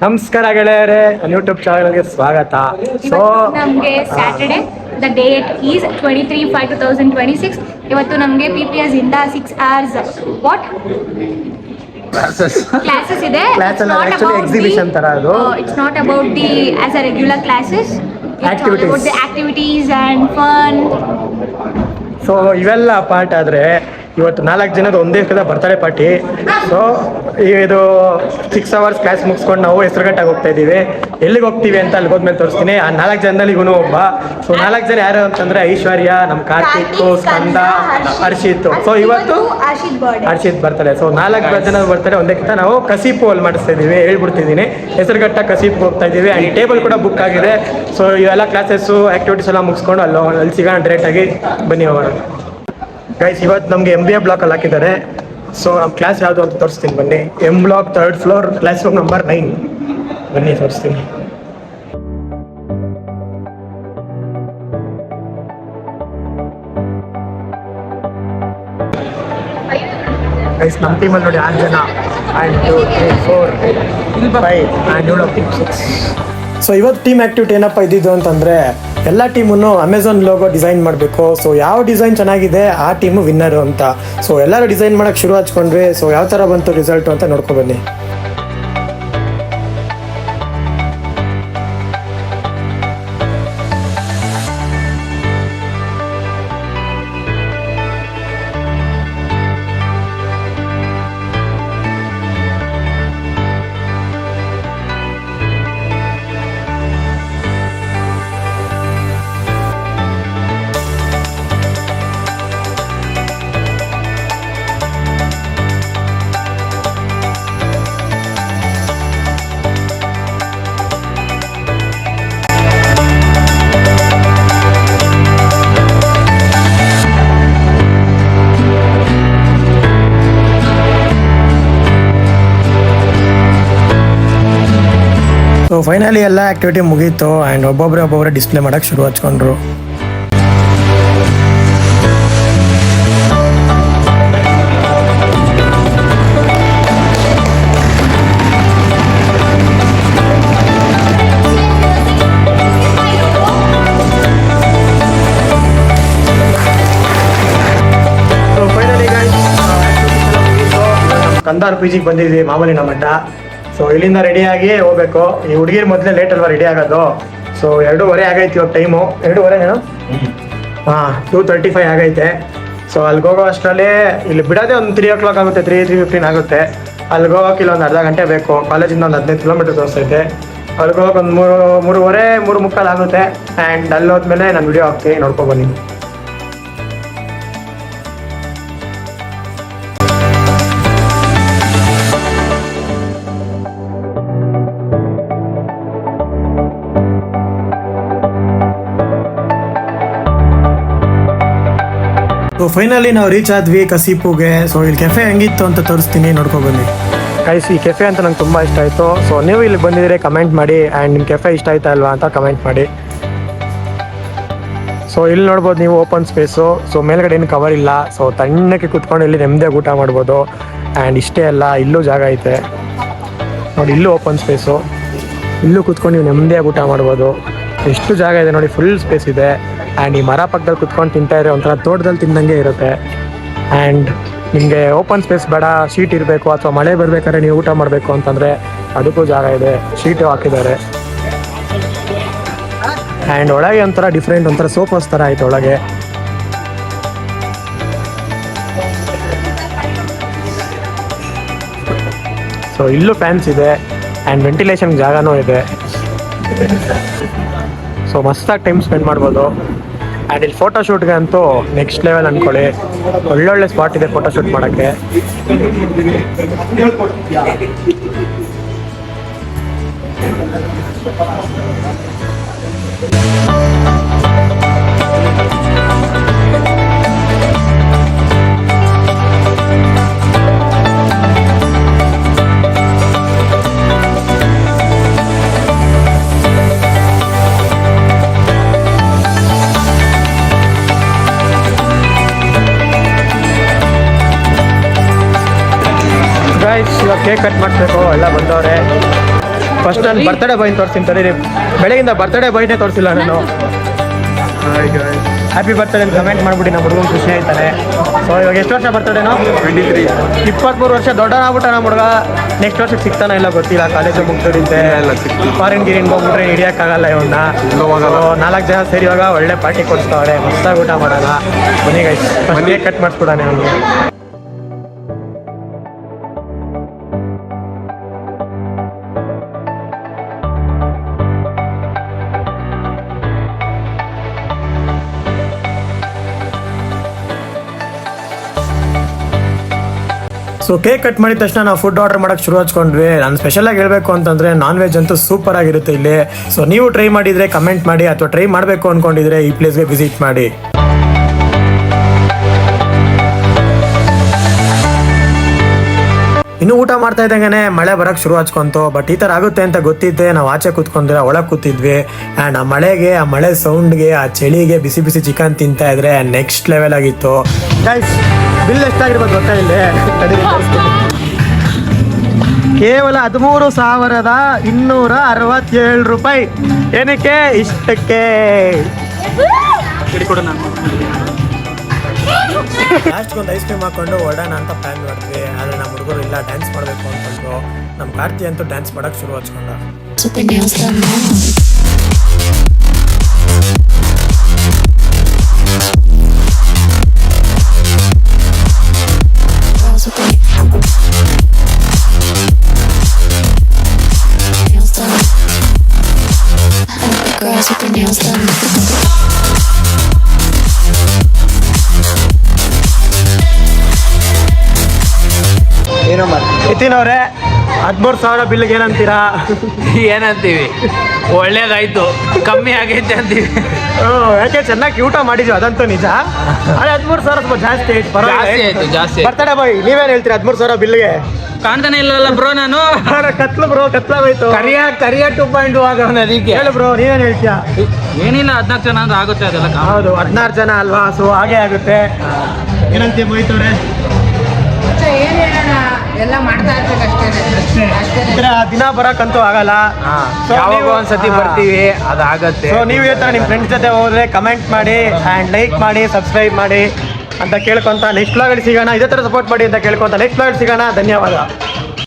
ನಮಸ್ಕಾರ ಗೆಳೆಯರೇ, ಯೂಟ್ಯೂಬ್ ಚಾನಲ್ಗೆ ಸ್ವಾಗತ. ಸೊ ನಮಗೆ ಸ್ಯಾಟರ್ಡೆ ದ ಡೇಟ್ ಈಸ್ 23/5/2026. ಇವತ್ತು ನಮಗೆ PPS ಇಂದ 6 hours ವಾಟ್ ಕ್ಲಾಸಸ್ ಇದೆ. ಎಕ್ಸಿಬಿಷನ್ ತರ ಅದು. It's not about the as a regular classes, it's all about the activities and fun. So ಇವೆಲ್ಲ ಪಾರ್ಟ್ ಆದರೆ ಇವತ್ತು 4 ಜನದ ಒಂದೇ ಸಲ ಬರ್ತಾರೆ ಪಾರ್ಟಿ. ಸೊ ಇದು 6 hours ಕ್ಲಾಸ್ ಮುಗಿಸ್ಕೊಂಡು ನಾವು ಹೆಸರುಘಟ್ಟಾಗಿ ಹೋಗ್ತಾ ಇದ್ದೀವಿ. ಎಲ್ಲಿಗೆ ಹೋಗ್ತೀವಿ ಅಂತ ಅಲ್ಲಿ ಹೋದ್ಮೇಲೆ ತೋರಿಸ್ತೀನಿ. ಆ 4 ಜನದಲ್ಲಿ ಇವನು ಒಬ್ಬ. ಸೊ 4 ಜನ ಯಾರು ಅಂತಂದ್ರೆ ಐಶ್ವರ್ಯ, ನಮ್ಮ ಕಾರ್ತಿಕ್, ಸ್ಕಂದ, ಹರ್ಷಿತ್. ಸೊ ಇವತ್ತು ಹರ್ಷಿತ್ ಬರ್ತಾರೆ. ಸೊ 4 ಜನ ಬರ್ತಾರೆ ಒಂದಕ್ಕಿಂತ. ನಾವು ಕಸೀಪು ಅಲ್ಲಿ ಮಾಡಿಸ್ತಾ ಇದ್ದೀವಿ, ಹೇಳ್ಬಿಡ್ತಿದ್ದೀನಿ. ಹೆಸರುಘಟ್ಟ ಕಸೀಪ್ಗೆ ಹೋಗ್ತಾ ಇದ್ದೀವಿ. ಆ್ಯಂಡ್ ಟೇಬಲ್ ಕೂಡ ಬುಕ್ ಆಗಿದೆ. ಸೊ ಇವೆಲ್ಲ ಕ್ಲಾಸಸ್ಸು ಆ್ಯಕ್ಟಿವಿಟೀಸ್ ಎಲ್ಲ ಮುಗಿಸ್ಕೊಂಡು ಅಲ್ಲಿ ಸಿಗೋಣ ಡೈರೆಕ್ಟಾಗಿ. ಬನ್ನಿ ಹೋಗೋಣ ಗೈಸ್. ಇವತ್ತು ನಮಗೆ MBA ಬ್ಲಾಕಲ್ಲಿ ಹಾಕಿದ್ದಾರೆ. ಸೊ ನಮ್ಮ ಕ್ಲಾಸ್ ಯಾವುದು ಅಂತ ತೋರಿಸ್ತೀನಿ ಬನ್ನಿ. M block 3rd floor, classroom number 9. ಬನ್ನಿ ತೋರಿಸ್ತೀನಿ. ಗೈಸ್ ನಮ್ಮ ಟೀಮಲ್ಲಿ ನೋಡಿ 6 ಜನ. 1 2 3 4 5 ಆ್ಯಂಡ್ 6. ಸೊ ಇವತ್ತು ಟೀಮ್ ಆ್ಯಕ್ಟಿವಿಟಿ ಏನಪ್ಪ ಇದ್ದಿದ್ದು ಅಂತಂದರೆ, ಎಲ್ಲ ಟೀಮನ್ನು ಅಮೆಝಾನ್ ಲೋಗೋ ಡಿಸೈನ್ ಮಾಡಬೇಕು. ಸೊ ಯಾವ ಡಿಸೈನ್ ಚೆನ್ನಾಗಿದೆ ಆ ಟೀಮು ವಿನ್ನರು ಅಂತ. ಸೊ ಎಲ್ಲರೂ ಡಿಸೈನ್ ಮಾಡೋಕ್ಕೆ ಶುರು ಹಚ್ಕೊಂಡ್ವಿ. ಸೊ ಯಾವ ಥರ ಬಂತು ರಿಸಲ್ಟು ಅಂತ ನೋಡ್ಕೊಬನ್ನಿ. ಸೊ ಫೈನಲಿ ಎಲ್ಲ ಆ್ಯಕ್ಟಿವಿಟಿ ಮುಗೀತು. ಆ್ಯಂಡ್ ಒಬ್ಬೊಬ್ಬರೇ ಡಿಸ್ಪ್ಲೇ ಮಾಡೋಕ್ಕೆ ಶುರು ಹಚ್ಕೊಂಡ್ರು. ಸೊ ಫೈನಲಿ ಕಂದಾರ್ PGಗೆ ಬಂದಿದ್ವಿ, ಮಾಮೂಲಿ ನಮ್ಮ ಅಡ್ಡ. ಸೊ ಇಲ್ಲಿಂದ ರೆಡಿಯಾಗಿ ಹೋಗ್ಬೇಕು. ಈ ಹುಡುಗಿರ್ ಮೊದಲೇ ಲೇಟ್ ಅಲ್ವಾ ರೆಡಿ ಆಗೋದು. ಸೊ 2:30 ಆಗೈತೆ ಇವಾಗ ಟೈಮು. 2:30 ಏನು? ಹಾಂ, 2:35 ಆಗೈತೆ. ಸೊ ಅಲ್ಲಿಗೆ ಹೋಗೋ ಅಷ್ಟರಲ್ಲಿ ಇಲ್ಲಿ ಬಿಡೋದೇ ಒಂದು 3 o'clock ಆಗುತ್ತೆ, 3:15 ಆಗುತ್ತೆ. ಅಲ್ಲಿಗೆ ಹೋಗೋಕೆ ಇಲ್ಲೊಂದು ಅರ್ಧ ಗಂಟೆ ಬೇಕು. ಕಾಲೇಜಿಂದ ಒಂದು 15 ಕಿಲೋಮೀಟರ್ ತೋರಿಸ್ತೈತೆ. ಅಲ್ಲಿಗೆ ಹೋಗೋಕೆ ಒಂದು 3:30, 3:45 ಆಗುತ್ತೆ. ಆ್ಯಂಡ್ ಅಲ್ಲಿ ಹೋದ್ಮೇಲೆ ನಾನು ವಿಡಿಯೋ ಹಾಕ್ತೀನಿ, ನೋಡ್ಕೊಬನ್ನಿ. ಸೊ ಫೈನಲಿ ನಾವು ರೀಚ್ ಆದ್ವಿ ಕಸೀಪುಗೆ. ಸೊ ಇಲ್ಲಿ ಕೆಫೆ ಹೆಂಗಿತ್ತು ಅಂತ ತೋರಿಸ್ತೀನಿ, ನೋಡ್ಕೊಬನ್ನಿ. ಗೈಸ್ ಈ ಕೆಫೆ ಅಂತ ನಂಗೆ ತುಂಬ ಇಷ್ಟ ಆಯಿತು. ಸೊ ನೀವು ಇಲ್ಲಿ ಬಂದಿದ್ರೆ ಕಮೆಂಟ್ ಮಾಡಿ. ಆ್ಯಂಡ್ ನಿಮ್ಮ ಕೆಫೆ ಇಷ್ಟ ಆಯ್ತಾ ಅಲ್ವಾ ಅಂತ ಕಮೆಂಟ್ ಮಾಡಿ. ಸೊ ಇಲ್ಲಿ ನೋಡ್ಬೋದು ನೀವು ಓಪನ್ ಸ್ಪೇಸು. ಸೊ ಮೇಲ್ಗಡೆ ಏನು ಕವರ್ ಇಲ್ಲ. ಸೊ ತಣ್ಣಕ್ಕೆ ಕುತ್ಕೊಂಡು ಇಲ್ಲಿ ನೆಮ್ಮದಿಯಾಗಿ ಊಟ ಮಾಡ್ಬೋದು. ಆ್ಯಂಡ್ ಇಷ್ಟೇ ಅಲ್ಲ, ಇಲ್ಲೂ ಜಾಗ ಐತೆ ನೋಡಿ. ಇಲ್ಲೂ ಓಪನ್ ಸ್ಪೇಸು, ಇಲ್ಲೂ ಕುತ್ಕೊಂಡು ನೀವು ನೆಮ್ಮದಿಯಾಗಿ ಊಟ ಮಾಡ್ಬೋದು. ಎಷ್ಟು ಜಾಗ ಇದೆ ನೋಡಿ, ಫುಲ್ ಸ್ಪೇಸ್ ಇದೆ. ಆ್ಯಂಡ್ ಈ ಮರ ಪಕ್ಕದಲ್ಲಿ ಕುತ್ಕೊಂಡು ತಿಂತಾ ಇದ್ರೆ ಒಂಥರ ತೋಟದಲ್ಲಿ ತಿಂದಂಗೆ ಇರುತ್ತೆ. ಆ್ಯಂಡ್ ನಿಮಗೆ ಓಪನ್ ಸ್ಪೇಸ್ ಬೇಡ, ಶೀಟ್ ಇರಬೇಕು, ಅಥವಾ ಮಳೆ ಬರಬೇಕಾದ್ರೆ ನೀವು ಊಟ ಮಾಡಬೇಕು ಅಂತಂದರೆ ಅದಕ್ಕೂ ಜಾಗ ಇದೆ, ಶೀಟು ಹಾಕಿದ್ದಾರೆ. ಆ್ಯಂಡ್ ಒಳಗೆ ಒಂಥರ ಡಿಫ್ರೆಂಟ್, ಒಂಥರ ಸೋಫಾಸ್ ಥರ ಆಯ್ತು ಒಳಗೆ. ಸೊ ಇಲ್ಲೂ ಫ್ಯಾನ್ಸ್ ಇದೆ ಆ್ಯಂಡ್ ವೆಂಟಿಲೇಷನ್ ಜಾಗನೂ ಇದೆ. ಸೊ ಮಸ್ತಾಗಿ ಟೈಮ್ ಸ್ಪೆಂಡ್ ಮಾಡ್ಬೋದು. ಆ್ಯಂಡ್ ಇಲ್ಲಿ ಫೋಟೋಶೂಟ್ಗೆ ಅಂತೂ ನೆಕ್ಸ್ಟ್ ಲೆವೆಲ್ ಅಂದ್ಕೊಳ್ಳಿ. ಒಳ್ಳೊಳ್ಳೆ ಸ್ಪಾಟ್ ಇದೆ ಫೋಟೋಶೂಟ್ ಮಾಡೋಕ್ಕೆ. ಗೈಸ್ ಇವಾಗ ಕೇಕ್ ಕಟ್ ಮಾಡಬೇಕು, ಎಲ್ಲ ಬಂದವ್ರೆ. ಫಸ್ಟ್ ನಾನು ಬರ್ತಡೇ ಬಾಯ್ನ ತೋರಿಸ್ತೀನಿ ತಡೀರಿ. ಬೆಳಗಿಂದ ಬರ್ತಡೇ ಬಾಯ್ನೇ ತೋರಿಸಿಲ್ಲ ನಾನು. ಹ್ಯಾಪಿ ಬರ್ತಡೇ ಅಂತ ಕಮೆಂಟ್ ಮಾಡಿಬಿಡಿ, ನಮ್ಮ ಹುಡುಗನ ಖುಷಿ ಆಯ್ತಾನೆ. ಸೊ ಇವಾಗ ಎಷ್ಟು ವರ್ಷ ಬರ್ತಡೇನೋ? 23. 23 ವರ್ಷ ದೊಡ್ಡನಾಗ್ಬಿಟ್ಟ ನಮ್ಮ ಹುಡುಗ. ನೆಕ್ಸ್ಟ್ ವರ್ಷಕ್ಕೆ ಸಿಗ್ತಾನೆ ಇಲ್ಲ ಗೊತ್ತಿಲ್ಲ, ಕಾಲೇಜು ಮುಗ್ದಿರುತ್ತೆ. ಫಾರಿನ್ ಗಿರಿನ್ ಹೋಗ್ಬಿಟ್ರೆ ಹಿಡಿಯೋಕ್ಕಾಗಲ್ಲ ಇವನ್ನ. 4 ಜನ ಸೇರಿ ಇವಾಗ ಒಳ್ಳೆ ಪಾರ್ಟಿ ಕೊಡ್ತಾವ್ರೆ, ಮಸ್ತಾಗಿ ಊಟ ಮಾಡೋಣ. ಮನೆಗೆ ಮನೆಗೆ ಕಟ್ ಮಾಡಿಸ್ಬಿಡಾನೆ ಅವನು. ಸೊ ಕೇಕ್ ಕಟ್ ಮಾಡಿದ ತಕ್ಷಣ ನಾವು ಫುಡ್ ಆರ್ಡರ್ ಮಾಡೋಕ್ಕೆ ಶುರು ಹಚ್ಕೊಂಡ್ವಿ. ನಾನು ಸ್ಪೆಷಲಾಗಿ ಹೇಳಬೇಕು ಅಂತಂದರೆ ನಾನ್ ವೆಜ್ ಅಂತೂ ಸೂಪರ್ ಆಗಿರುತ್ತೆ ಇಲ್ಲಿ. ಸೊ ನೀವು ಟ್ರೈ ಮಾಡಿದರೆ ಕಮೆಂಟ್ ಮಾಡಿ, ಅಥವಾ ಟ್ರೈ ಮಾಡಬೇಕು ಅಂದ್ಕೊಂಡಿದ್ರೆ ಈ ಪ್ಲೇಸ್ಗೆ ವಿಸಿಟ್ ಮಾಡಿ. ಇನ್ನು ಊಟ ಮಾಡ್ತಾ ಇದ್ದಂಗೆ ಮಳೆ ಬರೋಕ್ಕೆ ಶುರು ಹಚ್ಕೊಂತು. ಬಟ್ ಈ ಥರ ಆಗುತ್ತೆ ಅಂತ ಗೊತ್ತಿದ್ದೆ ನಾವು ಆಚೆ ಕೂತ್ಕೊಂಡ್ರೆ ಒಳಗೆ ಕೂತಿದ್ವಿ. ಆ್ಯಂಡ್ ಆ ಮಳೆಗೆ, ಆ ಮಳೆ ಸೌಂಡ್ಗೆ, ಆ ಚಳಿಗೆ ಬಿಸಿ ಬಿಸಿ ಚಿಕನ್ ತಿಂತಾ ಇದ್ರೆ ನೆಕ್ಸ್ಟ್ ಲೆವೆಲ್ ಆಗಿತ್ತು. ಗೈಸ್ ಬಿಲ್ ಎಷ್ಟಾಗಿರ್ಬೋದು ಗೊತ್ತಾ ಇಲ್ಲಿ? ಕೇವಲ 13,267 ರೂಪಾಯಿ. ಏನಕ್ಕೆ ಇಷ್ಟಕ್ಕೆ? ಲಾಸ್ಟ್ ಒಂದು ಐಸ್ ಕ್ರೀಮ್ ಹಾಕೊಂಡು ಹೊಡೋಣ ಅಂತ ಪ್ಲಾನ್ ಮಾಡಿದ್ವಿ. ಆದರೆ ನಮ್ಮ ಹುಡುಗರು ಇಲ್ಲ, ಡ್ಯಾನ್ಸ್ ಮಾಡಬೇಕು ಅಂತಂದ್ರು. ನಮ್ಮ ಕಾರ್ತಿ ಅಂತೂ ಡ್ಯಾನ್ಸ್ ಮಾಡೋಕ್ಕೆ ಶುರು ಹಚ್ಕೊಂಡ. ಏನೋ ನಿತಿನ್ ಅವರೇ, 13,000 ಬಿಲ್ಗೆ ಏನಂತೀರಾ? ಏನಂತೀವಿ, ಒಳ್ಳೇದಾಯ್ತು, ಕಮ್ಮಿ ಆಗೈತೆ ಅಂತೀವಿ. ಯಾಕೆ ಚೆನ್ನಾಗಿ ಊಟ ಮಾಡಿದ್ವಿ, ಅದಂತೂ ನಿಜ. ಅದೇ 13,000 ಸ್ವಲ್ಪ ಜಾಸ್ತಿ ಆಯ್ತು, ಜಾಸ್ತಿ ಆಯ್ತು, ಜಾಸ್ತಿ. ಬರ್ತಡೇ ಬಾಯ್ ನೀವೇನು ಹೇಳ್ತೀರಾ 13,000 ಬಿಲ್ಗೆ? ಕಾಣ್ತಾನೆ ಇಲ್ಲಲ್ಲ ಬ್ರೋ, ನಾನು ಕತ್ಲು ಬ್ರೋ, ಕತ್ಲಾಗೋಯ್ತು. ಕರಿಯ 2.2 ಆಗೋಣ ಅದಕ್ಕೆ. ಹೇಳು ಬ್ರೋ, ನೀವೇನು ಹೇಳ್ತೀಯಾ? ಏನಿಲ್ಲ, 14 ಜನ ಅಂದ್ರೆ ಆಗುತ್ತೆ ಅದೆಲ್ಲ. ಹೌದು, 16 ಜನ ಅಲ್ವಾ, ಸೊ ಹಾಗೆ ಆಗುತ್ತೆ. ಏನಂತೀಯ ಮೋಹಿತವ್ರೆ? ಏನ್ ಹೇಳೋಣ, ಎಲ್ಲ ಮಾಡ್ತಾ ಇರ್ಬೇಕಷ್ಟೇ. ದಿನ ಬರಕ್ಕಂತೂ ಆಗಲ್ಲ. So ಯಾವಾಗ ನೀವು- ಒಂದ್ಸತಿ ಬರ್ತೀವಿ, ಅದಾಗತ್ತೆ. ಸೊ ನೀವು ಈ ಥರ ನಿಮ್ಮ ಫ್ರೆಂಡ್ಸ್ ಜೊತೆ ಹೋದ್ರೆ ಕಮೆಂಟ್ ಮಾಡಿ ಆ್ಯಂಡ್ ಲೈಕ್ ಮಾಡಿ, ಸಬ್ಸ್ಕ್ರೈಬ್ ಮಾಡಿ ಅಂತ ಕೇಳ್ಕೊಂತ ನೆಕ್ಸ್ಟ್ ವ್ಲಾಗಲ್ಲಿ ಸಿಗೋಣ. ಇದೇ ಥರ ಸಪೋರ್ಟ್ ಮಾಡಿ ಅಂತ ಕೇಳ್ಕೊಂತ ನೆಕ್ಸ್ಟ್ ವ್ಲಾಗಲ್ಲಿ ಸಿಗೋಣ. ಧನ್ಯವಾದ.